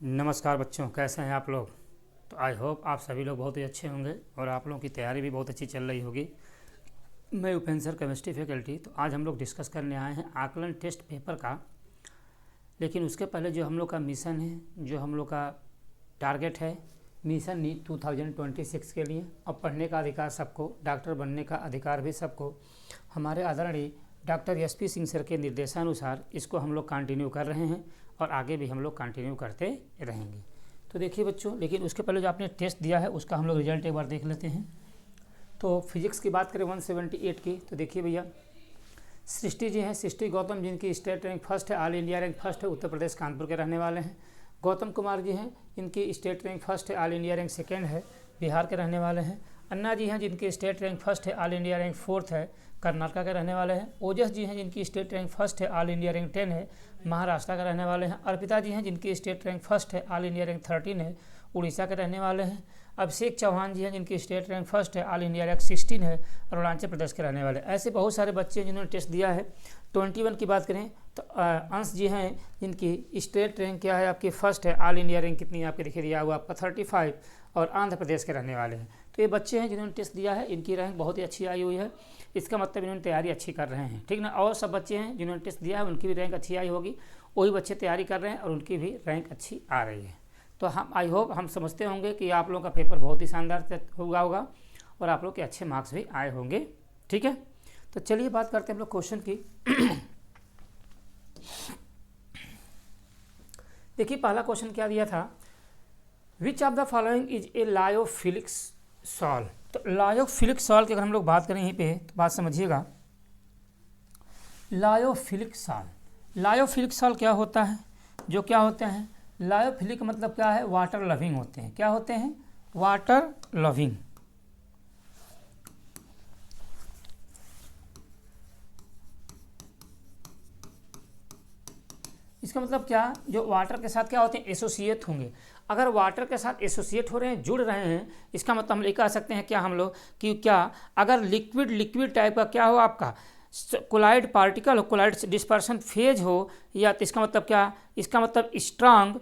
नमस्कार बच्चों, कैसे हैं आप लोग। तो आई होप आप सभी लोग बहुत ही अच्छे होंगे और आप लोगों की तैयारी भी बहुत अच्छी चल रही होगी। मैं उपेंद्र सर, केमिस्ट्री फैकल्टी। तो आज हम लोग डिस्कस करने आए हैं आकलन टेस्ट पेपर का। लेकिन उसके पहले जो हम लोग का मिशन है, जो हम लोग का टारगेट है, मिशन नीट 2026 के लिए, और पढ़ने का अधिकार सबको, डॉक्टर बनने का अधिकार भी सबको, हमारे आदरणीय डॉक्टर SP सिंह सर के निर्देशानुसार इसको हम लोग कंटिन्यू कर रहे हैं और आगे भी हम लोग कंटिन्यू करते रहेंगे। तो देखिए बच्चों, लेकिन उसके पहले जो आपने टेस्ट दिया है उसका हम लोग रिजल्ट एक बार देख लेते हैं। तो फिजिक्स की बात करें 178 की, तो देखिए भैया, सृष्टि जी हैं, सृष्टि गौतम, जिनकी स्टेट रैंक फर्स्ट है, ऑल इंडिया रैंक फर्स्ट है, उत्तर प्रदेश कानपुर के रहने वाले हैं। गौतम कुमार जी हैं, इनकी स्टेट रैंक फर्स्ट है, ऑल इंडिया रैंक सेकेंड है, बिहार के रहने वाले हैं। अन्ना जी हैं, जिनकी स्टेट रैंक फर्स्ट है, ऑल इंडिया रैंक फोर्थ है, कर्नाटक के रहने वाले हैं। ओजस जी हैं, जिनकी स्टेट रैंक फर्स्ट है, ऑल इंडिया रैंक 10 है, महाराष्ट्र के रहने वाले हैं। अर्पिता जी हैं, जिनकी स्टेट रैंक फर्स्ट है, ऑल इंडिया रैंक 13 है, उड़ीसा के रहने वाले हैं। अभिषेक चौहान जी हैं, जिनकी स्टेट रैंक फर्स्ट है, ऑल इंडिया रैंक 16 है, अरुणाचल प्रदेश के रहने वाले। ऐसे बहुत सारे बच्चे जिन्होंने टेस्ट दिया है। 21 की बात करें तो अंश जी हैं, जिनकी स्टेट रैंक क्या है आपकी फर्स्ट है, ऑल इंडिया रैंक कितनी आपके लिखे दिया हुआ आपका 35, और आंध्र प्रदेश के रहने वाले हैं। तो ये बच्चे हैं जिन्होंने टेस्ट दिया है, इनकी रैंक बहुत ही अच्छी आई हुई है। इसका मतलब इन्होंने तैयारी अच्छी कर रहे हैं, ठीक ना। और सब बच्चे हैं जिन्होंने टेस्ट दिया है, उनकी भी रैंक अच्छी आई होगी। वही बच्चे तैयारी कर रहे हैं और उनकी भी रैंक अच्छी आ रही है। तो हम आई होप हम समझते होंगे कि आप लोगों का पेपर बहुत ही शानदार होगा और आप लोग के अच्छे मार्क्स भी आए होंगे, ठीक है। तो चलिए बात करते हैं हम लोग क्वेश्चन की। देखिए पहला क्वेश्चन क्या दिया था, विच of the following is a lyophilic salt. तो लायोफिलिक सॉल्ट की अगर हम लोग बात करें यहीं पे, तो बात समझिएगा। लायोफिलिक सॉल्ट, लायोफिलिक सॉल्ट क्या होता है, जो क्या होते हैं, लायोफिलिक मतलब क्या है, वाटर लविंग होते हैं। क्या होते हैं, वाटर लविंग। इसका मतलब क्या, जो वाटर के साथ क्या होते हैं, एसोसिएट होंगे। अगर वाटर के साथ एसोसिएट हो रहे हैं, जुड़ रहे हैं, इसका मतलब हम ये कह सकते हैं क्या हम लोग कि क्या, अगर लिक्विड टाइप का क्या हो आपका, कोलाइड पार्टिकल हो, कोलाइड डिस्पर्सन फेज हो, या तो इसका मतलब क्या, इसका मतलब स्ट्रांग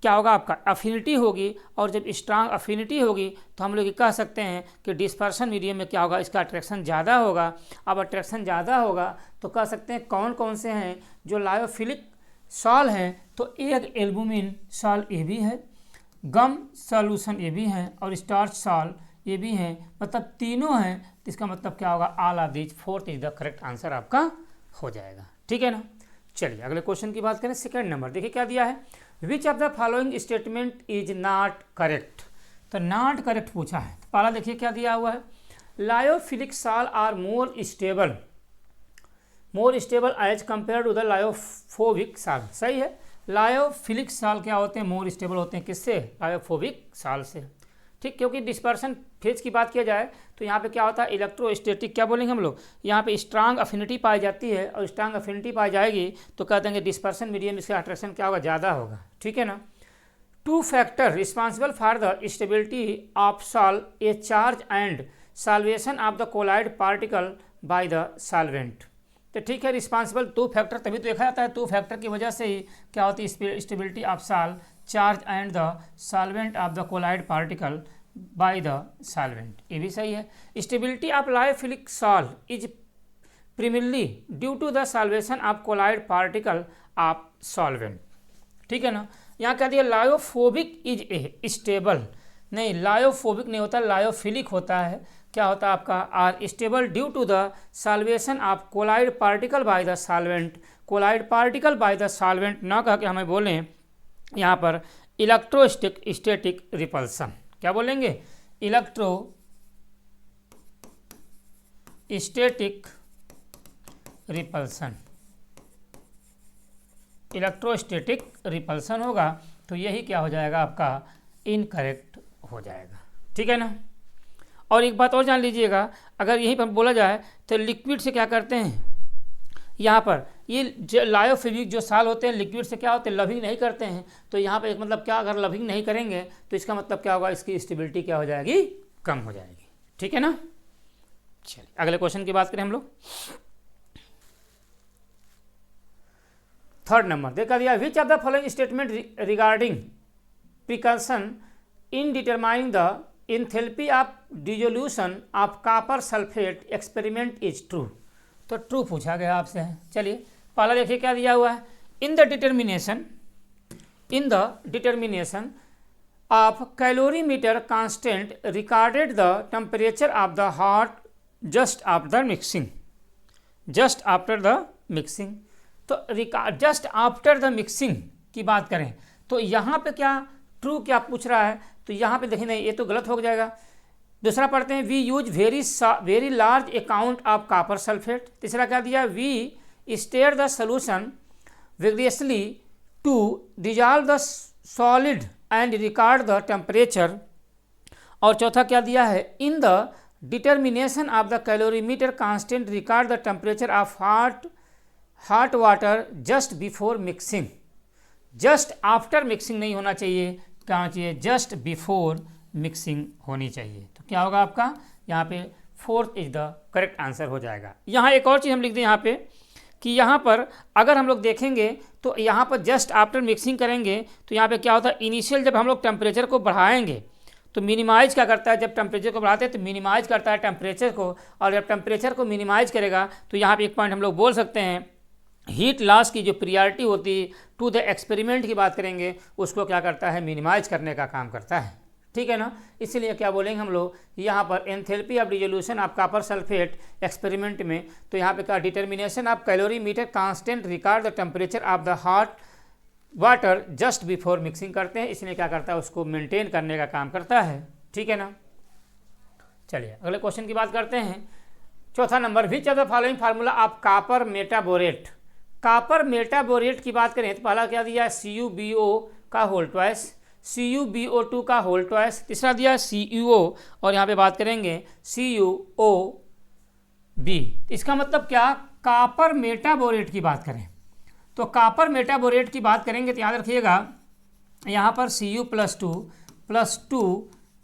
क्या होगा आपका, अफिनिटी होगी। और जब स्ट्रांग अफिनिटी होगी तो हम लोग ये कह सकते हैं कि डिस्पर्सन मीडियम में क्या होगा, इसका अट्रैक्शन ज़्यादा होगा। अब अट्रैक्शन ज़्यादा होगा तो कह सकते हैं कौन कौन से हैं जो लायोफिलिक सॉल हैं। तो एक एल्बुमिन सॉल ये भी है, गम सॉल्यूशन ये भी हैं, और स्टार्च सॉल ये भी हैं, मतलब तीनों हैं। तो इसका मतलब क्या होगा, all of these, fourth is the correct answer आपका हो जाएगा, ठीक है ना। चलिए अगले क्वेश्चन की बात करें, सेकंड नंबर। देखिए क्या दिया है, which of the following statement is not correct. तो नॉट करेक्ट पूछा है। तो पहला देखिए क्या दिया हुआ है, lyophilic sol are more stable as compare to the lyophobic sol. सही है, लायोफिलिक सॉल क्या होते हैं, मोर स्टेबल होते हैं किससे, लायोफोबिक सॉल से, ठीक। क्योंकि डिस्पर्सन फेज की बात किया जाए तो यहाँ पे क्या होता है, इलेक्ट्रोस्टैटिक क्या बोलेंगे हम लोग, यहाँ पे स्ट्रांग अफिनिटी पाई जाती है, और स्ट्रांग अफिनिटी पाई जाएगी तो कह देंगे डिस्पर्सन मीडियम, इसका अट्रैक्शन क्या होगा, ज़्यादा होगा, ठीक है ना। Two factor responsible for the stability of sol, a charge and solvation of the colloid particle by the solvent. तो ठीक है, रिस्पॉन्सिबल टू फैक्टर तभी तो देखा जाता है, टू फैक्टर की वजह से ही क्या होती है, stability of sol, charge and the solvent of the colloid particle by the solvent. ये भी सही है। Stability of lyophilic sol is primarily due to the solvation of colloid particle of solvent, ठीक है ना। यहाँ कह दिया लायोफोबिक इज ए स्टेबल, नहीं लायोफोबिक नहीं होता, लायोफिलिक होता है। क्या होता है आपका, are stable due to the solvation of colloid particle by the solvent. Collide particle by the solvent ना कह के हमें बोलें यहाँ पर इलेक्ट्रोस्टैटिक रिपल्सन। क्या बोलेंगे, इलेक्ट्रोस्टैटिक रिपल्सन, इलेक्ट्रोस्टैटिक रिपल्सन होगा। तो यही क्या हो जाएगा आपका, इनकरेक्ट हो जाएगा, ठीक है ना। और एक बात और जान लीजिएगा, अगर यहीं पर बोला जाए तो लिक्विड से क्या करते हैं, यहाँ पर ये जो लायोफिलिक जो सॉल होते हैं लिक्विड से क्या होते हैं, लविंग नहीं करते हैं। तो यहाँ पर एक मतलब क्या, अगर लविंग नहीं करेंगे तो इसका मतलब क्या होगा, इसकी स्टेबिलिटी क्या हो जाएगी, कम हो जाएगी, ठीक है ना। चलिए अगले क्वेश्चन की बात करें हम लोग। थर्ड नंबर देखा दिया, विच of the following statement regarding precaution in determining the enthalpy of dissolution of copper sulphate experiment is true. तो ट्रू पूछा गया आपसे है। चलिए पहला देखिए क्या दिया हुआ है, in the determination of calorimeter constant recorded the temperature of the heart just after mixing. तो जस्ट आफ्टर द मिक्सिंग की बात करें तो यहाँ पे क्या ट्रू क्या पूछ रहा है, तो यहाँ पे देखिए नहीं ये तो गलत हो जाएगा। दूसरा पढ़ते हैं, we use very large account of copper sulphate. तीसरा क्या दिया, we stir the solution vigorously to dissolve the solid and record the temperature. और चौथा क्या दिया है, in the determination of the calorimeter constant record the temperature of hot water just before mixing. Just after mixing नहीं होना चाहिए, क्या होना चाहिए, जस्ट बिफोर मिक्सिंग होनी चाहिए। तो क्या होगा आपका यहाँ पे fourth is the correct answer हो जाएगा। यहाँ एक और चीज़ हम लिख दें यहाँ पे कि यहाँ पर अगर हम लोग देखेंगे तो यहाँ पर जस्ट आफ्टर मिक्सिंग करेंगे तो यहाँ पे क्या होता है, इनिशियल जब हम लोग टेम्परेचर को बढ़ाएंगे तो मिनिमाइज क्या करता है, जब टेम्परेचर को बढ़ाते हैं तो मिनिमाइज करता है टेम्परेचर को, और जब टेम्परेचर को मिनिमाइज करेगा तो यहाँ पे एक पॉइंट हम लोग बोल सकते हैं, हीट लॉस की जो प्रियॉरिटी होती है टू द एक्सपेरिमेंट की बात करेंगे उसको क्या करता है, मिनिमाइज करने का काम करता है। ठीक है ना, इसीलिए क्या बोलेंगे हम लोग यहाँ पर enthalpy of dissolution of copper sulphate experiment में, तो यहाँ पे क्या determination of calorimeter constant record the temperature of the hot water just before mixing करते हैं, इसलिए क्या करता है, उसको मेंटेन करने का काम करता है। ठीक है ना, चलिए अगले क्वेश्चन की बात करते हैं। चौथा number, which of the following formula of copper metaborate. Copper metaborate की बात करें तो पहला क्या दिया, CuBO का होल ट्वाइस, CuBO2 का होल ट्वाइस। तीसरा दिया CuO और यहाँ पे बात करेंगे CuOB। इसका मतलब क्या, कॉपर मेटाबोरेट की बात करें तो कॉपर मेटाबोरेट की बात करेंगे तो याद रखिएगा यहाँ पर Cu+2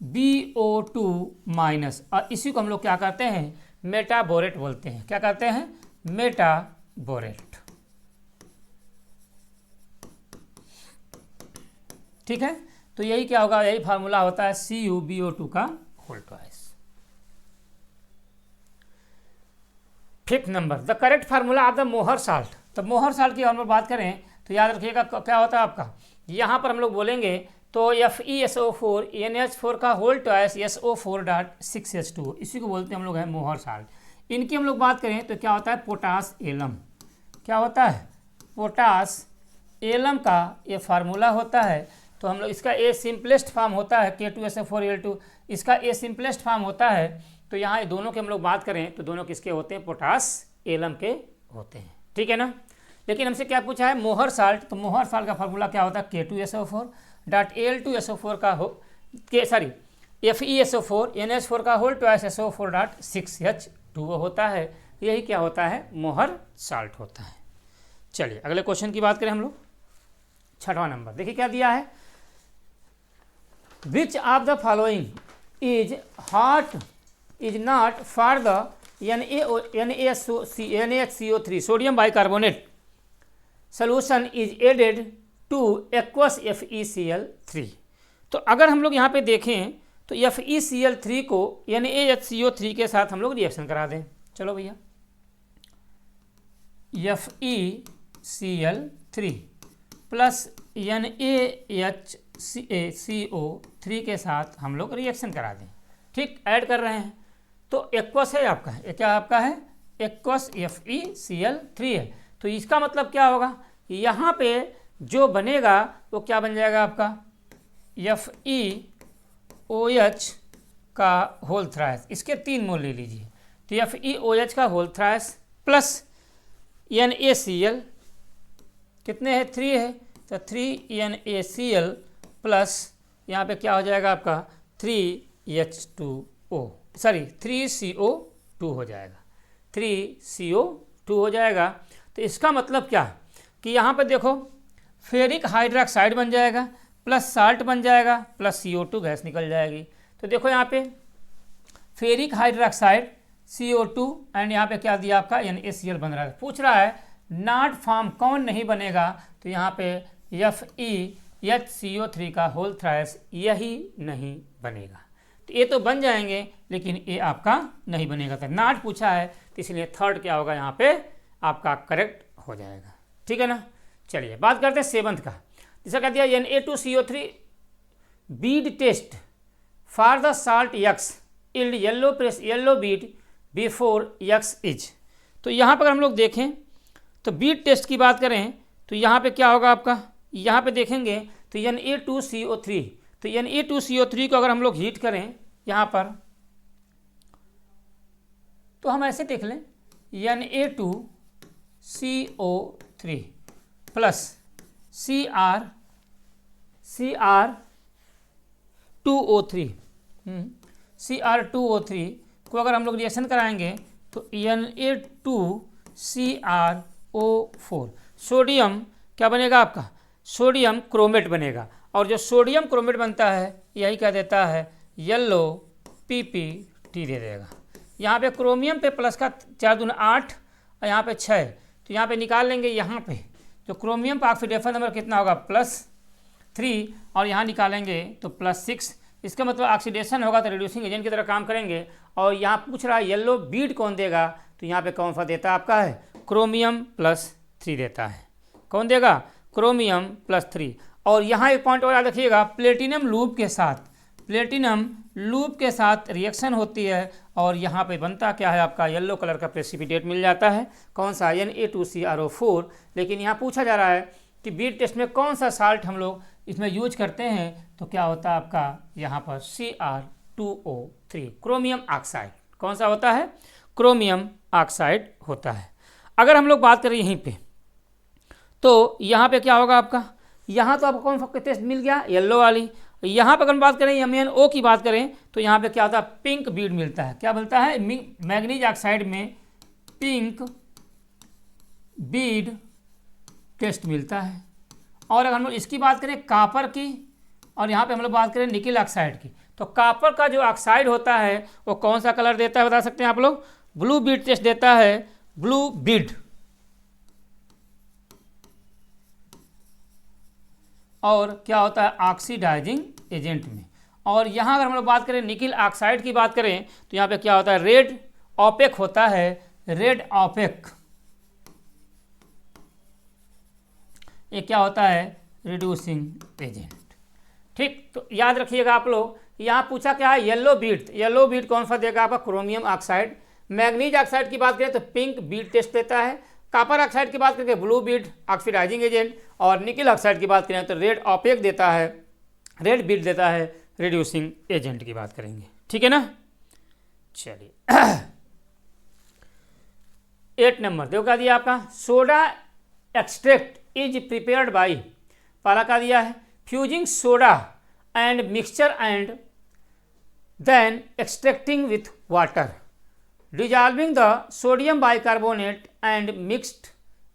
BO2 माइनस, और इसी को हम लोग क्या कहते हैं, मेटाबोरेट बोलते हैं। क्या कहते हैं, मेटाबोरेट। ठीक है, तो यही क्या होगा, यही फार्मूला होता है CuBO2 का whole twice. Fifth number, the correct formula of the Mohr salt. तो मोहर साल्ट की हम लोग बात करें तो याद रखिएगा क्या होता है आपका, यहाँ पर हम लोग बोलेंगे तो FeSO4 NH4 का होल ट्वाइस SO4.6H2, इसी को बोलते हैं हम लोग है मोहर साल्ट। इनकी हम लोग बात करें तो क्या होता है, पोटास एलम। क्या होता है, पोटास एलम का ये फार्मूला होता है। तो हम लोग इसका ए सिंपलेस्ट फॉर्म होता है K2SO4Al2, इसका ए सिंपलेस्ट फॉर्म होता है। तो यहाँ ये दोनों की हम लोग बात करें तो दोनों किसके होते हैं, पोटास एलम के होते हैं। ठीक है ना, लेकिन हमसे क्या पूछा है, मोहर साल्ट। तो मोहर साल्ट का फार्मूला क्या होता है, K2SO4.Al2SO4 का हो FeSO4 NH4 का होल ट्वाइस SO4.6H2 होता है। यही क्या होता है, मोहर साल्ट होता है। चलिए अगले क्वेश्चन की बात करें हम लोग। छठवां नंबर देखिए क्या दिया है, which of the following is not for the NaHCO3 sodium bicarbonate solution is added to aqueous FeCl3। तो अगर हम लोग यहाँ पे देखें तो FeCl3 को NaHCO3 के साथ हम लोग रिएक्शन करा दें। चलो भैया, FeCl3 प्लस NaHCO3 के साथ हम लोग रिएक्शन करा दें। ठीक, ऐड कर रहे हैं तो एक्वस है आपका, ये क्या आपका है, एक्वस FeCl3 है। तो इसका मतलब क्या होगा, यहाँ पे जो बनेगा वो क्या बन जाएगा आपका, FeOH का होल थ्राइस। इसके 3 मोल ले लीजिए, तो FeOH का होल थ्राइस प्लस NaCl कितने हैं, 3 है, तो 3NaCl प्लस यहाँ पे क्या हो जाएगा आपका 3CO2 हो जाएगा, 3CO2 हो जाएगा। तो इसका मतलब क्या कि यहाँ पे देखो फेरिक हाइड्रोक्साइड बन जाएगा प्लस साल्ट बन जाएगा प्लस CO2 गैस निकल जाएगी। तो देखो यहाँ पे फेरिक हाइड्रोक्साइड CO2 एंड यहाँ पे क्या दिया आपका NaCl बन रहा है। पूछ रहा है नॉट फॉर्म कौन नहीं बनेगा, तो यहाँ पे HCO3 का होल थ्राइस यही नहीं बनेगा। तो ये तो बन जाएंगे लेकिन ये आपका नहीं बनेगा। तो नॉट पूछा है तो इसलिए थर्ड क्या होगा यहाँ पे आपका करेक्ट हो जाएगा। ठीक है ना। चलिए बात करते हैं सेवंथ का। जैसा कह दिया Na2CO3 bead test for the salt X yield yellow bead before X is. तो यहाँ पर हम लोग देखें तो बीड टेस्ट की बात करें तो यहाँ पे क्या होगा आपका, यहाँ पे देखेंगे तो Na2CO3, तो Na2CO3 को अगर हम लोग हीट करें यहाँ पर तो हम ऐसे देख लें Na2CO3 प्लस Cr2O3 Cr2O3 को अगर हम लोग रिएक्शन कराएंगे तो Na2CrO4 सोडियम क्या बनेगा आपका, सोडियम क्रोमेट बनेगा। और जो सोडियम क्रोमेट बनता है यही क्या देता है, येलो PPT दे देगा। यहाँ पे क्रोमियम पे प्लस का 4 दूनी 8 और यहाँ पे 6, तो यहाँ पे निकाल लेंगे। यहाँ पे जो क्रोमियम का ऑक्सीडेशन नंबर कितना होगा +3 और यहाँ निकालेंगे तो +6। इसका मतलब ऑक्सीडेशन होगा तो रिड्यूसिंग एजेंट की तरह काम करेंगे। और यहाँ पूछ रहा है येलो बीड कौन देगा, तो यहाँ पे कौन सा देता है आपका है क्रोमियम +3 देता है। कौन देगा, क्रोमियम +3। और यहाँ एक पॉइंट और याद रखिएगा, प्लेटिनम लूप के साथ रिएक्शन होती है और यहाँ पे बनता क्या है आपका येलो कलर का प्रेसिपिटेट मिल जाता है। कौन सा, Na2CrO4। लेकिन यहाँ पूछा जा रहा है कि बीड टेस्ट में कौन सा साल्ट हम लोग इसमें यूज करते हैं, तो क्या होता है आपका यहाँ पर Cr2O3 क्रोमियम ऑक्साइड। कौन सा होता है, क्रोमियम ऑक्साइड होता है। अगर हम लोग बात करें यहीं पे तो यहाँ पे क्या होगा आपका, यहाँ तो आपको कौन सा टेस्ट मिल गया, येलो वाली। यहाँ पर अगर हम बात करें MnO की बात करें तो यहाँ पे क्या होता है, पिंक बीड मिलता है। क्या मिलता है, मैग्नीज ऑक्साइड में पिंक बीड टेस्ट मिलता है। और अगर हम लोग इसकी बात करें कापर की, और यहाँ पे हम लोग बात करें निकिल ऑक्साइड की, तो कापर का जो ऑक्साइड होता है वो कौन सा कलर देता है बता सकते हैं आप लोग, ब्लू बीड टेस्ट देता है, ब्लू बीड। और क्या होता है, ऑक्सीडाइजिंग एजेंट में। और यहाँ अगर हम लोग बात करें निकिल ऑक्साइड की बात करें तो यहाँ पे क्या होता है, रेड ऑपेक होता है, रेड ऑपेक। ये क्या होता है, रिड्यूसिंग एजेंट। ठीक, तो याद रखिएगा आप लोग। यहाँ पूछा क्या है, येलो बीड कौन सा देगा आपका, क्रोमियम ऑक्साइड। मैग्नीज ऑक्साइड की बात करें तो पिंक बीड टेस्ट देता है। कॉपर ऑक्साइड की बात करें ब्लू बीड ऑक्सीडाइजिंग एजेंट। और निकिल ऑक्साइड की बात करें तो रेड ऑपेक देता है, रेड बीड देता है, रिड्यूसिंग एजेंट की बात करेंगे। ठीक है ना। चलिए 8 नंबर देखो क्या दिया आपका, soda extract is prepared by, पहला क्या दिया है, fusing soda and mixture and then extracting with water, dissolving the sodium bicarbonate and mixed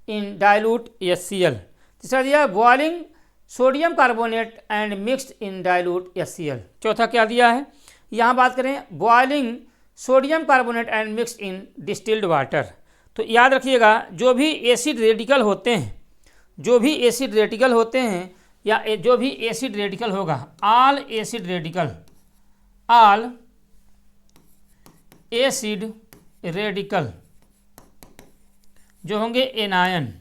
in dilute HCl। तीसरा दिया boiling sodium carbonate and mixed in dilute HCl। चौथा क्या दिया है, यहाँ बात करें boiling sodium carbonate and mixed in distilled water. तो याद रखिएगा जो भी एसिड रेडिकल होते हैं, जो भी एसिड रेडिकल होते हैं या जो भी एसिड रेडिकल होगा, all acid radical, all acid radical जो होंगे एनायन,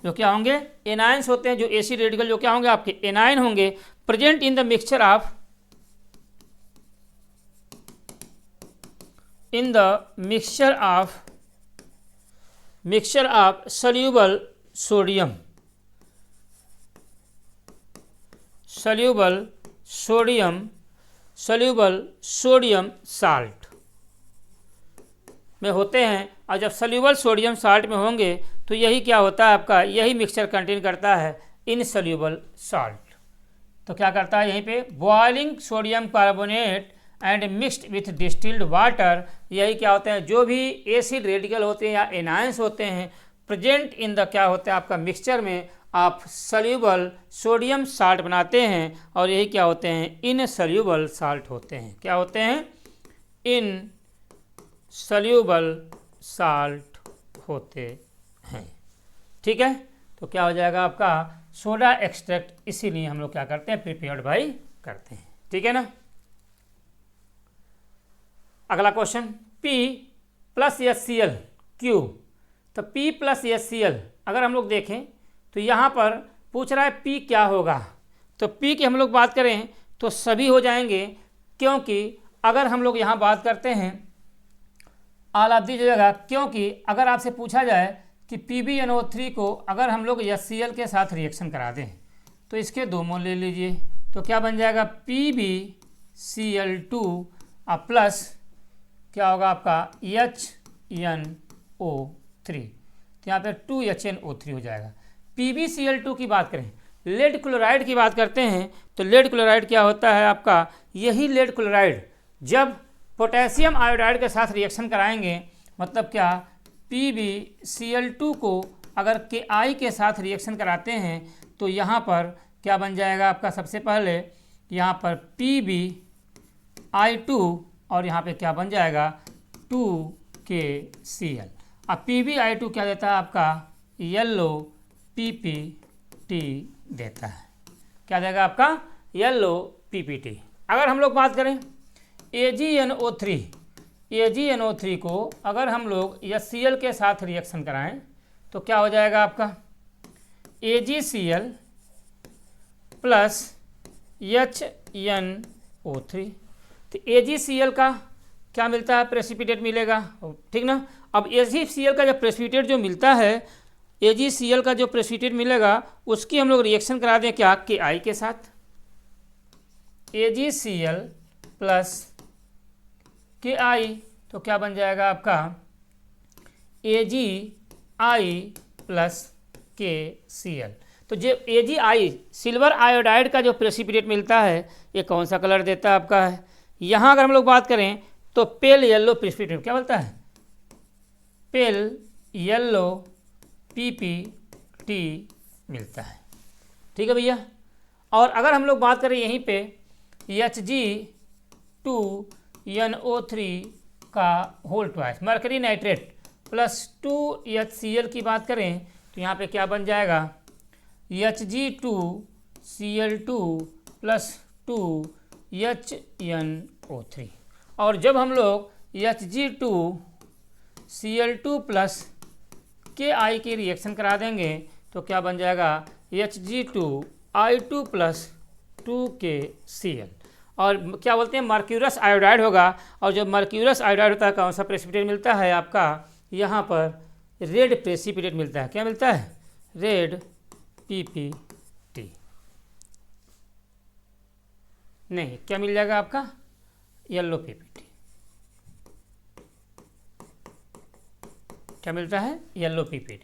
जो क्या होंगे, एनायंस होते हैं। जो एसिड रेडिकल जो क्या होंगे आपके एनायन होंगे, present in the mixture of soluble sodium salt में होते हैं। और जब सल्यूबल सोडियम साल्ट में होंगे तो यही क्या होता है आपका, यही मिक्सचर कंटेन करता है इनसल्यूबल साल्ट। तो क्या करता है यहीं पे, boiling sodium carbonate and mixed with distilled water, यही क्या होते हैं, जो भी एसिड रेडिकल होते हैं या एनायंस होते हैं प्रेजेंट इन द क्या होते हैं आपका मिक्सचर में, आप सल्यूबल सोडियम साल्ट बनाते हैं। और यही क्या होते हैं, इनसल्यूबल साल्ट होते हैं। क्या होते हैं, इनसल्यूबल साल्ट होते हैं। ठीक है, तो क्या हो जाएगा आपका, सोडा एक्सट्रैक्ट, इसीलिए हम लोग क्या करते हैं, प्रिपेयर्ड बाई करते हैं। ठीक है ना। अगला question, P plus HCl Q. तो P प्लस HCl अगर हम लोग देखें तो यहाँ पर पूछ रहा है P क्या होगा। तो P की हम लोग बात करें तो सभी हो जाएंगे, क्योंकि अगर हम लोग यहाँ बात करते हैं ऑल ऑफ दी जगह, क्योंकि अगर आपसे पूछा जाए कि PbNO3 को अगर हम लोग HCl के साथ रिएक्शन करा दें तो इसके 2 मोल ले लीजिए, तो क्या बन जाएगा PbCl2 प्लस क्या होगा आपका HNO3, तो यहाँ पे 2HNO3 हो जाएगा। PbCl2 की बात करें, लेड क्लोराइड की बात करते हैं तो लेड क्लोराइड क्या होता है आपका, यही लेड क्लोराइड जब पोटेशियम आयोडाइड के साथ रिएक्शन कराएंगे, मतलब क्या, PbCl2 को अगर Ki के साथ रिएक्शन कराते हैं तो यहाँ पर क्या बन जाएगा आपका, सबसे पहले यहाँ पर PbI2 और यहाँ पे क्या बन जाएगा 2KCl। अब PbI2 क्या देता है आपका, येलो PPT देता है, क्या देगा आपका, येलो PPT। अगर हम लोग बात करें AgNO3 को अगर हम लोग HCl के साथ रिएक्शन कराएं तो क्या हो जाएगा आपका, AgCl प्लस HNO3। तो AgCl का क्या मिलता है, प्रेसिपिटेट मिलेगा, ठीक ना। अब AgCl का जब प्रेसिपिटेट जो मिलता है, AgCl का जो प्रेसिपिटेट मिलेगा उसकी हम लोग रिएक्शन करा दें क्या, Ki के साथ, AgCl प्लस Ki, तो क्या बन जाएगा आपका AgI प्लस KCl। तो जो AgI सिल्वर आयोडाइड का जो प्रेसिपिटेट मिलता है ये कौन सा कलर देता है आपका है, यहाँ अगर हम लोग बात करें तो पेल येलो प्रेसिपिटेट क्या बोलता है, पेल येलो PPT मिलता है। ठीक है भैया। और अगर हम लोग बात करें यहीं पे Hg2NO3 का whole twice mercury nitrate plus 2HCl की बात करें तो यहाँ पे क्या बन जाएगा, Hg2Cl2 प्लस 2HNO3। और जब हम लोग Hg2Cl2 प्लस Ki की रिएक्शन करा देंगे तो क्या बन जाएगा, Hg2I2 प्लस 2KCl। और क्या बोलते हैं, मर्क्यूरस आयोडाइड होगा, और जब मर्क्यूरस आयोडाइड होता है कौन सा प्रेसिपिटेट मिलता है आपका, यहाँ पर रेड प्रेसिपिटेट मिलता है, क्या मिलता है, रेड PPT। नहीं, क्या मिल जाएगा आपका, येलो PPT। क्या मिलता है, येलो PPT।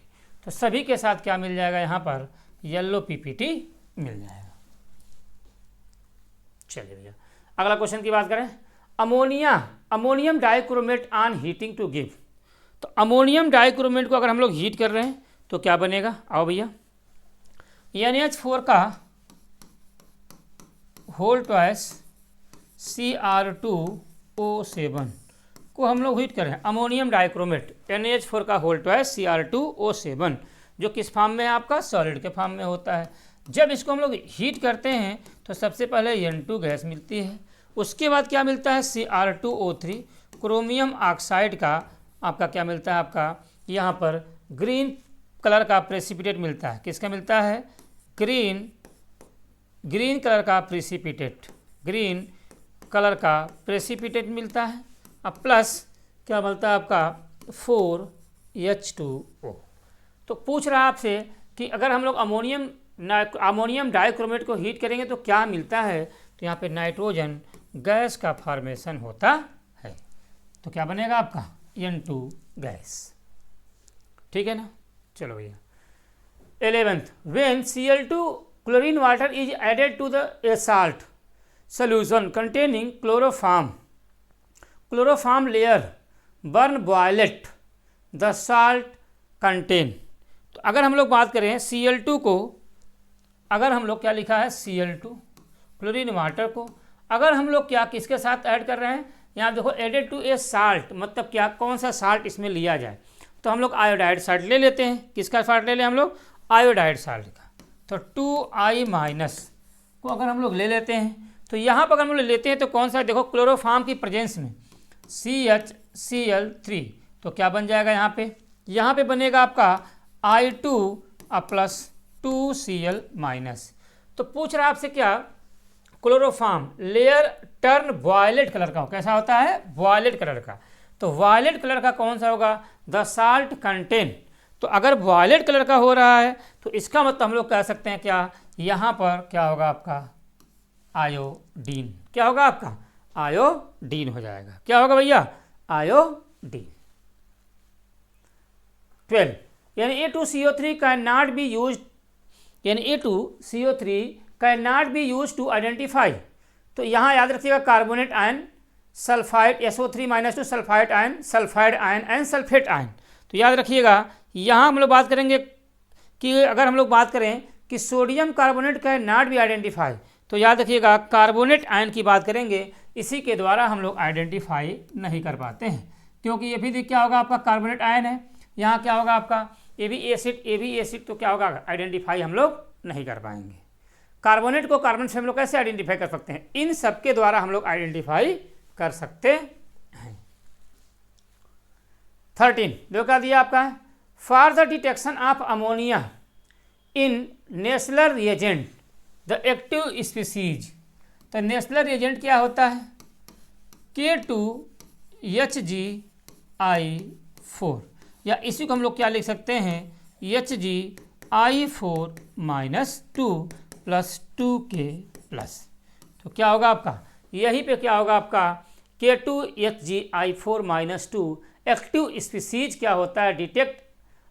तो सभी के साथ क्या मिल जाएगा, यहाँ पर येलो PPT मिल जाएगा। चलिए भैया अगला क्वेश्चन की बात करें, ammonium dichromate on heating to give. तो अमोनियम डाइक्रोमेट को अगर हम लोग हीट कर रहे हैं तो क्या बनेगा, आओ भैया, NH4 का होल ट्वाइस Cr2O7 को हम लोग हीट कर रहे हैं, अमोनियम डाइक्रोमेट NH4 का होल ट्वाइस Cr2O7 जो किस फॉर्म में है आपका, सॉलिड के फॉर्म में होता है। जब इसको हम लोग हीट करते हैं तो सबसे पहले N2 गैस मिलती है, उसके बाद क्या मिलता है, Cr2O3 क्रोमियम ऑक्साइड का आपका क्या मिलता है आपका, यहाँ पर ग्रीन कलर का प्रेसिपिटेट मिलता है, किसका मिलता है, ग्रीन कलर का प्रेसिपिटेट मिलता है। अब प्लस क्या मिलता है आपका 4H2O। तो पूछ रहा है आपसे कि अगर हम लोग अमोनियम डाइक्रोमेट को हीट करेंगे तो क्या मिलता है, तो यहाँ पे नाइट्रोजन गैस का फॉर्मेशन होता है, तो क्या बनेगा आपका N2 गैस। ठीक है ना। चलो भैया 11th, when Cl2 chlorine water is added to the a salt solution containing chloroform layer burn violet the salt contain। तो अगर हम लोग बात करें Cl2 को, अगर हम लोग क्या लिखा है, Cl2 क्लोरीन वाटर को अगर हम लोग क्या किसके साथ ऐड कर रहे हैं, यहाँ देखो एडेड टू ए साल्ट, मतलब क्या, कौन सा साल्ट इसमें लिया जाए, तो हम लोग आयोडाइड साल्ट ले लेते हैं। किसका साल्ट ले लें हम लोग, आयोडाइड साल्ट का। तो 2I माइनस को अगर हम लोग ले लेते हैं तो यहाँ पर अगर हम लोग लेते हैं तो कौन सा, देखो क्लोरोफॉर्म की प्रेजेंस में CHCl3 तो क्या बन जाएगा यहाँ पे बनेगा आपका I2 प्लस 2Cl माइनस। तो पूछ रहा है आपसे क्या, chloroform layer turn violet colour का हो, कैसा होता है, वॉयलेट कलर का। तो वॉयलेट कलर का कौन सा होगा, द साल्ट कंटेन। तो अगर वॉयलेट कलर का हो रहा है तो इसका मतलब हम लोग कह सकते हैं क्या, यहाँ पर क्या होगा आपका आयोडीन, क्या होगा आपका आयोडीन हो जाएगा, क्या होगा भैया, आयोडीन। 12 यानी A2CO3 can not be use, यानी A2CO3 can not be use to identify. तो यहाँ याद रखिएगा carbonate ion, sulphide SO3 minus 2 sulphide ion, sulphide ion and sulphate ion. तो याद रखिएगा यहाँ हम लोग बात करेंगे कि अगर हम लोग बात करें कि sodium carbonate can not B identify, तो याद रखिएगा कार्बोनेट आयन की बात करेंगे, इसी के द्वारा हम लोग आइडेंटिफाई नहीं कर पाते हैं, क्योंकि ये भी क्या होगा आपका कार्बोनेट आयन है, यहाँ क्या होगा आपका ए बी एसिड, तो क्या होगा आइडेंटिफाई हम लोग नहीं कर पाएंगे। कार्बोनेट को कार्बन से हम लोग कैसे आइडेंटिफाई कर सकते हैं, इन सब के द्वारा हम लोग आइडेंटिफाई कर सकते हैं। 13 जो क्या दिया आपका, for the detection of ammonia in national reagent the active species. तो नेशनल रिएजेंट क्या होता है, K2HgI4, या इसी को हम लोग क्या लिख सकते हैं, HgI4 minus 2 plus 2K plus. तो क्या होगा आपका, यहीं पे क्या होगा आपका K2HgI4 माइनस 2 एक्टिव स्पीसीज क्या होता है, डिटेक्ट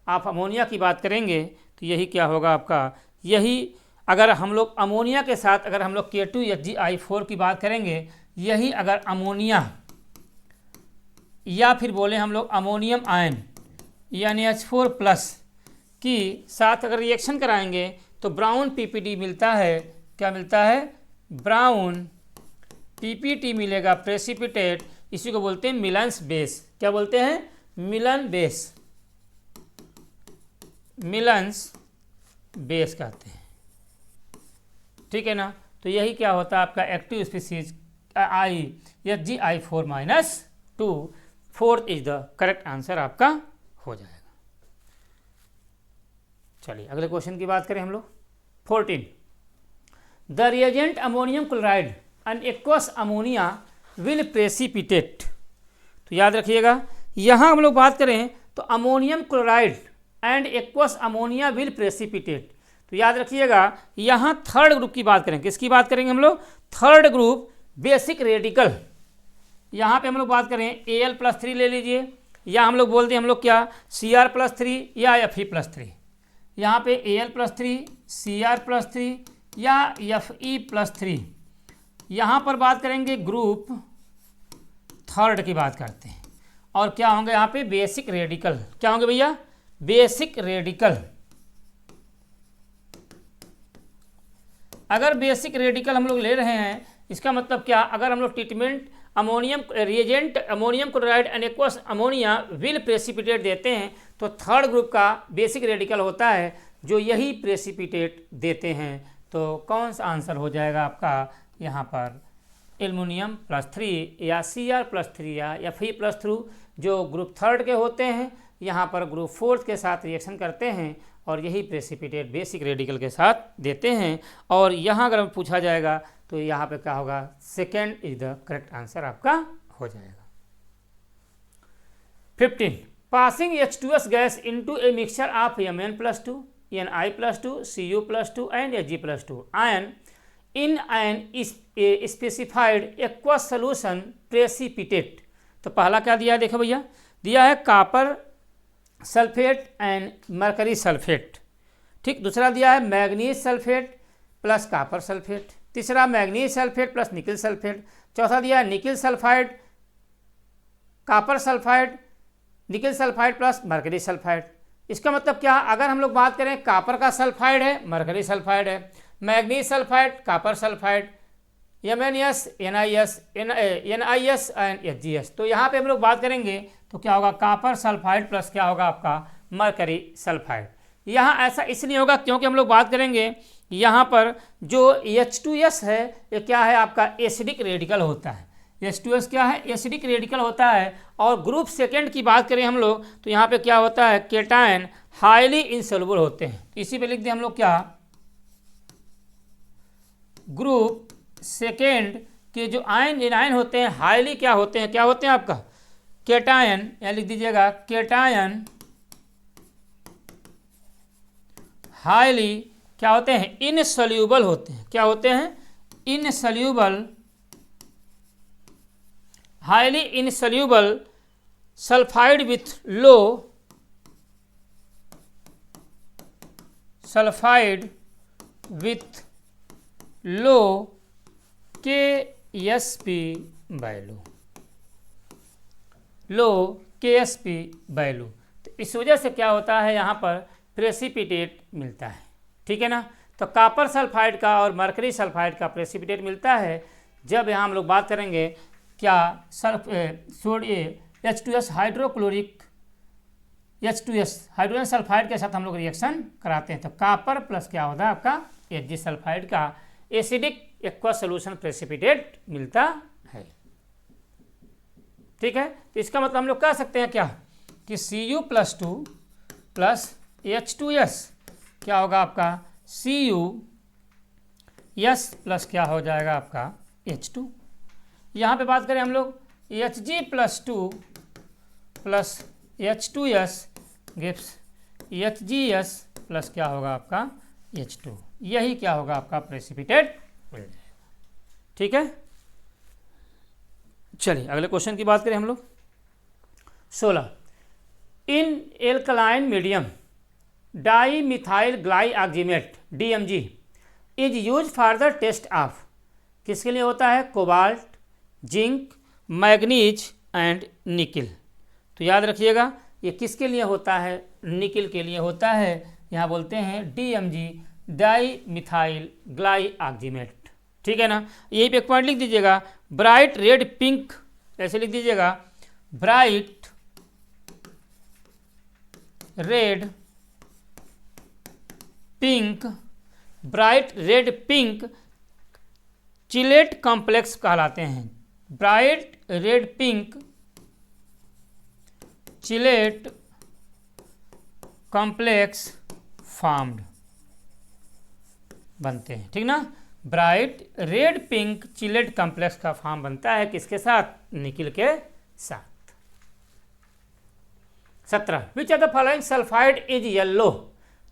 आप अमोनिया की बात करेंगे तो यही क्या होगा आपका, यही अगर हम लोग अमोनिया के साथ अगर हम लोग K2HgI4 की बात करेंगे, यही अगर अमोनिया या फिर बोले हम लोग अमोनियम आयन यानी H4 प्लस की साथ अगर रिएक्शन कराएंगे तो ब्राउन PPT मिलता है, क्या मिलता है, ब्राउन PPT मिलेगा, प्रेसिपिटेट, इसी को बोलते हैं मिलन्स बेस, क्या बोलते हैं, मिलन बेस, मिलन्स बेस कहते हैं, ठीक है ना। तो यही क्या होता है आपका active species HgI4 minus 2, 4th is the correct answer आपका हो जाएगा। चलिए अगले क्वेश्चन की बात करें हम लोग। 14 the reagent ammonium chloride and aqueous ammonia will precipitate. तो याद रखिएगा यहाँ हम लोग बात करें तो ammonium chloride and aqueous ammonia will precipitate. तो याद रखिएगा यहाँ थर्ड ग्रुप की बात करें, किसकी बात करेंगे हम लोग, थर्ड ग्रुप बेसिक रेडिकल। यहाँ पे हम लोग बात करें Al+3 ले लीजिए, या हम लोग बोल दें हम लोग क्या Cr+3 या Fe+3। यहाँ पे Al+3 Cr+3 या Fe+3। यहाँ पर बात करेंगे ग्रुप थर्ड की बात करते हैं, और क्या होंगे यहाँ पे बेसिक रेडिकल, क्या होंगे भैया, बेसिक रेडिकल। अगर बेसिक रेडिकल हम लोग ले रहे हैं इसका मतलब क्या, अगर हम लोग treatment ammonium reagent ammonium chloride and aqueous ammonia will precipitate देते हैं तो थर्ड ग्रुप का बेसिक रेडिकल होता है जो यही प्रेसिपिटेट देते हैं। तो कौन सा आंसर हो जाएगा आपका यहाँ पर, एल्युमिनियम+3 या Cr+3 या Fe+3 जो ग्रुप थर्ड के होते हैं, यहाँ पर ग्रुप फोर्थ के साथ रिएक्शन करते हैं और यही प्रेसिपिटेट बेसिक रेडिकल के साथ देते हैं। और यहाँ अगर पूछा जाएगा तो यहाँ पे क्या होगा, second is the correct answer आपका हो जाएगा। 15 passing H2S gas into a mixture of Mn+2 Ni+2 Cu+2 and Hg+2 ion in an specified aqueous solution precipitate. तो पहला क्या दिया है, देखो भैया दिया है copper sulphate and mercury sulphate, ठीक। दूसरा दिया है manganese sulphate plus copper sulphate, तीसरा manganese sulphate plus nickel sulphate, चौथा दिया है nickel sulphide copper sulphide nickel sulphide plus mercury sulphide. इसका मतलब क्या, अगर हम लोग बात करें कॉपर का सल्फाइड है, मरकरी सल्फाइड है, manganese sulphide copper sulphide, MnS NiS and HgS। तो यहाँ पे हम लोग बात करेंगे तो क्या होगा, कॉपर सल्फाइड प्लस क्या होगा आपका मरकरी सल्फाइड। यहाँ ऐसा इसलिए होगा क्योंकि हम लोग बात करेंगे यहाँ पर जो H2S है ये क्या है आपका एसिडिक रेडिकल होता है। H2S क्या है, एसिडिक रेडिकल होता है। और ग्रुप सेकेंड की बात करें हम लोग तो यहाँ पे क्या होता है, केटायन हाईली इनसोल्युबल होते हैं। इसी पे लिख दें हम लोग क्या, ग्रुप सेकेंड के जो आयन होते हैं हाईली क्या होते हैं, आपका केटायन, या लिख दीजिएगा केटायन हाईली क्या होते हैं, इनसोल्यूबल होते हैं। क्या होते हैं, insoluble, highly insoluble sulphide with low KSP value, value. तो इस वजह से क्या होता है, यहाँ पर प्रेसिपिटेट मिलता है। ठीक है ना। तो कॉपर सल्फाइड का और मरकरी सल्फाइड का प्रेसिपिटेट मिलता है जब यहाँ हम लोग बात करेंगे क्या, H2S hydrochloric H2S hydrogen sulphide के साथ हम लोग रिएक्शन कराते हैं। तो कॉपर प्लस क्या होता है आपका Hg सल्फाइड का एसिडिक एक्वा सोल्यूशन प्रेसिपिटेट मिलता है। ठीक है। तो इसका मतलब हम लोग कह सकते हैं क्या कि Cu+2 प्लस H2S क्या होगा आपका CuS प्लस क्या हो जाएगा आपका H2। यहाँ पे बात करें हम लोग Hg+2 plus H2S gives HgS plus क्या होगा आपका H2। यही क्या होगा आपका प्रेसिपिटेट मिल जाएगा। ठीक है। चलिए अगले क्वेश्चन की बात करें हम लोग। 16 in alkaline medium dimethyl glyoximate DMG is use for the test of, किसके लिए होता है, cobalt, zinc, manganese and nickel. तो याद रखिएगा ये किसके लिए होता है, निकिल के लिए होता है। यहाँ बोलते हैं DMG डाई मिथाइल ग्लाइऑक्सीमेट। ठीक है ना। यहीं पे एक पॉइंट लिख दीजिएगा, ब्राइट रेड पिंक, ऐसे लिख दीजिएगा bright red pink, bright red pink chelate complex कहलाते हैं। Bright red pink chelate complex formed बनते हैं। ठीक ना। Bright red pink chelate complex का फॉर्म बनता है किसके साथ, निकिल के साथ। 17 विच of the following sulphide is yellow.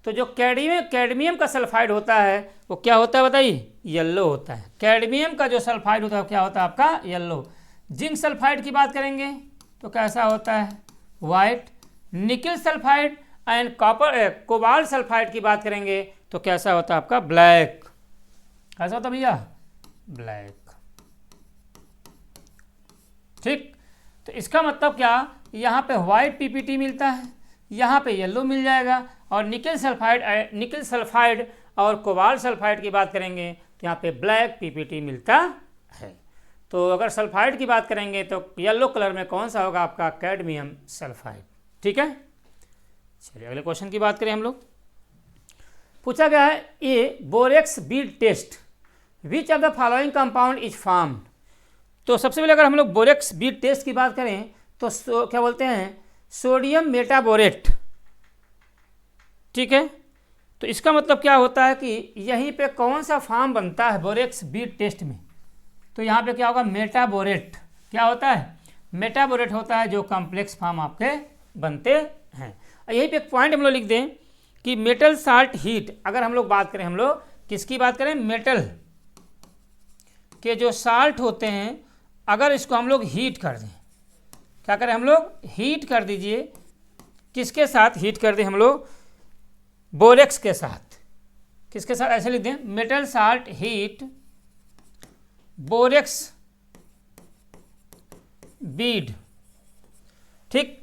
तो जो कैडमियम का सल्फाइड होता है वो क्या होता है बताइए, येलो होता है। कैडमियम का जो सल्फाइड होता है वो क्या होता है आपका येलो। जिंक सल्फाइड की बात करेंगे तो कैसा होता है, white. Nickel sulphide and cobalt sulphide की बात करेंगे तो कैसा होता है आपका ब्लैक। कैसा होता भैया, ब्लैक। ठीक। तो इसका मतलब क्या, यहाँ पे व्हाइट PPT मिलता है, यहाँ पे येलो मिल जाएगा। और निकिल सल्फाइड और कोबाल्ट सल्फाइड की बात करेंगे तो यहाँ पे ब्लैक PPT मिलता है। तो अगर सल्फाइड की बात करेंगे तो येलो कलर में कौन सा होगा आपका, कैडमियम सल्फाइड। ठीक है। चलिए अगले क्वेश्चन की बात करें हम लोग। पूछा गया है a borax bead test which of the following compound is formed. तो सबसे पहले अगर हम लोग बोरेक्स बीड टेस्ट की बात करें तो क्या बोलते हैं, सोडियम मेटाबोरेट। ठीक है। तो इसका मतलब क्या होता है कि यहीं पे कौन सा फॉर्म बनता है बोरेक्स बीड टेस्ट में, तो यहाँ पे क्या होगा, मेटाबोरेट। क्या होता है, मेटाबोरेट होता है जो कॉम्प्लेक्स फॉर्म आपके बनते हैं। यहीं पे एक पॉइंट हम लोग लिख दें कि मेटल साल्ट हीट, अगर हम लोग बात करें, हम लोग किसकी बात करें, मेटल के जो साल्ट होते हैं अगर इसको हम लोग हीट कर दें, क्या करें हम लोग, हीट कर दीजिए। किसके साथ हीट कर दें हम लोग, बोरेक्स के साथ। किसके साथ, ऐसे लिख दें, metal salt heat borax bead. ठीक,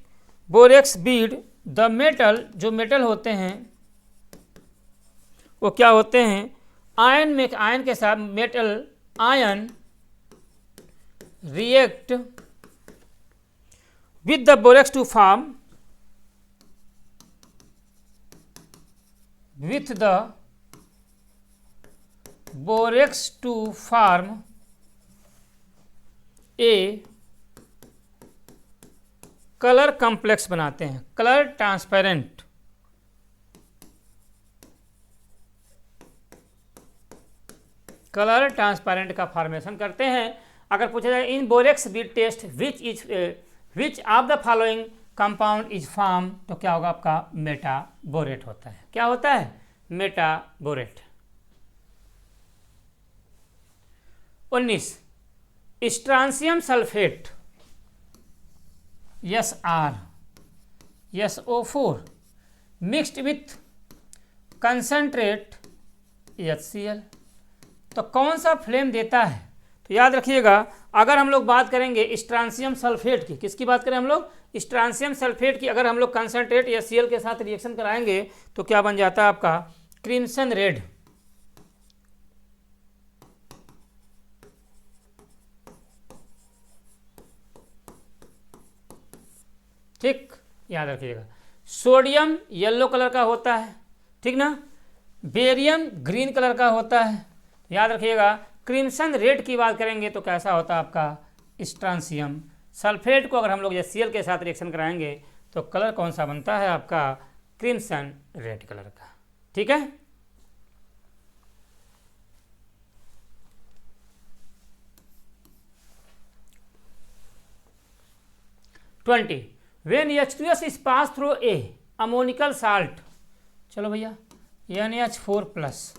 बोरेक्स बीड। द मेटल, जो मेटल होते हैं वो क्या होते हैं, आयन में, आयन के साथ metal ion react with the borax to form with the borax to form a colour complex बनाते हैं, कलर ट्रांसपेरेंट का फॉर्मेशन करते हैं। अगर पूछा जाए in borax bead test which of the following compound is form, तो क्या होगा आपका मेटाबोरेट होता है। क्या होता है? Metaborate. 19 strontium sulphate SR SO4 mixed with concentrate HCl, तो कौन सा फ्लेम देता है? तो याद रखिएगा, अगर हम लोग बात करेंगे स्ट्रांसियम सल्फेट की, किसकी बात करें हम लोग? स्ट्रांसियम सल्फेट की। अगर हम लोग कंसंट्रेट HCl के साथ रिएक्शन कराएंगे तो क्या बन जाता है आपका? Crimson red. ठीक, याद रखिएगा। सोडियम येलो कलर का होता है, ठीक ना। बेरियम ग्रीन कलर का होता है, याद रखिएगा। क्रिम्सन रेड की बात करेंगे तो कैसा होता है आपका? स्ट्रांसियम सल्फेट को अगर हम लोग HCl के साथ रिएक्शन कराएंगे तो कलर कौन सा बनता है आपका? क्रिम्सन रेड कलर का। ठीक है। Twenty when H2S is pass through a ammoniacal salt, चलो भैया NH4+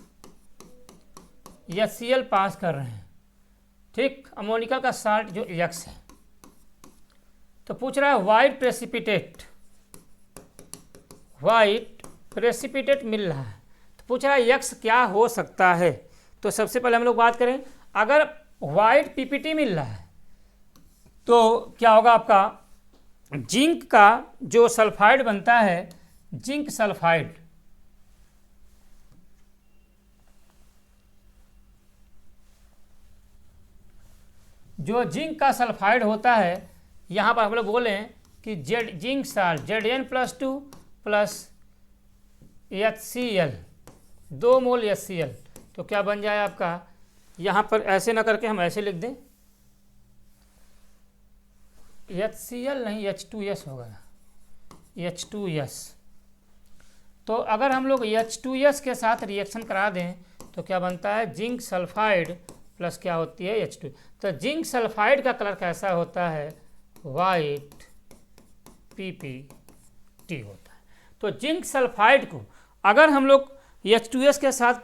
HCl पास कर रहे हैं, ठीक। अमोनिकल का साल्ट जो X है, तो पूछ रहा है वाइट प्रेसिपिटेट मिल रहा है, तो पूछ रहा है X क्या हो सकता है। तो सबसे पहले हम लोग बात करें, अगर वाइट PPT मिल रहा है तो क्या होगा आपका? जिंक का जो सल्फाइड बनता है, जिंक सल्फाइड, जो जिंक का सल्फाइड होता है, यहाँ पर हम लोग बोलें कि zinc salt Zn+2 plus HCl 2 मोल HCl, तो क्या बन जाए आपका? यहाँ पर ऐसे ना करके हम ऐसे लिख दें, HCl नहीं H2S होगा, H2S। तो अगर हम लोग H2S के साथ रिएक्शन करा दें तो क्या बनता है? जिंक सल्फाइड प्लस क्या होती है? H2। तो जिंक सल्फाइड का कलर कैसा होता है? वाइट PPT होता है। तो जिंक सल्फाइड को अगर हम लोग H2S के साथ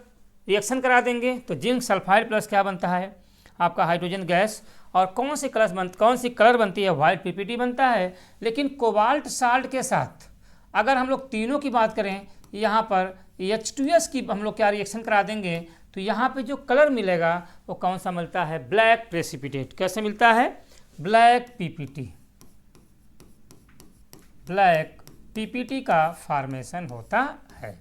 रिएक्शन करा देंगे तो जिंक सल्फाइड प्लस क्या बनता है आपका? Hydrogen gas. और कौन सी कलर बनती है? वाइट PPT बनता है। लेकिन कोबाल्ट साल्ट के साथ अगर हम लोग तीनों की बात करें, यहाँ पर H2S की हम लोग क्या रिएक्शन करा देंगे तो यहाँ पे जो कलर मिलेगा वो कौन सा मिलता है? Black precipitate. कैसे मिलता है? ब्लैक PPT का फॉर्मेशन होता है।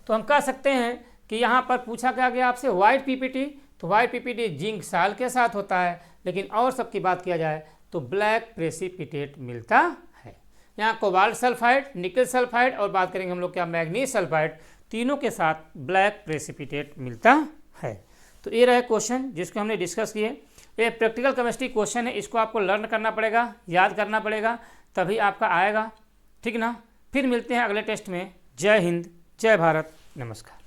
तो हम कह सकते हैं कि यहाँ पर पूछा क्या गया आपसे? वाइट PPT, तो वाइट PPT जिंक साल के साथ होता है, लेकिन और सबकी बात किया जाए तो ब्लैक प्रेसिपिटेट मिलता है। यहाँ कोबाल्ट सल्फाइड, निकल सल्फाइड और बात करेंगे हम लोग क्या? मैग्नीज सल्फाइड, तीनों के साथ ब्लैक प्रेसिपिटेट मिलता है। तो ये रहे क्वेश्चन जिसको हमने डिस्कस किए। ये प्रैक्टिकल केमिस्ट्री क्वेश्चन है, इसको आपको लर्न करना पड़ेगा, याद करना पड़ेगा, तभी आपका आएगा, ठीक ना। फिर मिलते हैं अगले टेस्ट में। जय हिंद, जय भारत, नमस्कार।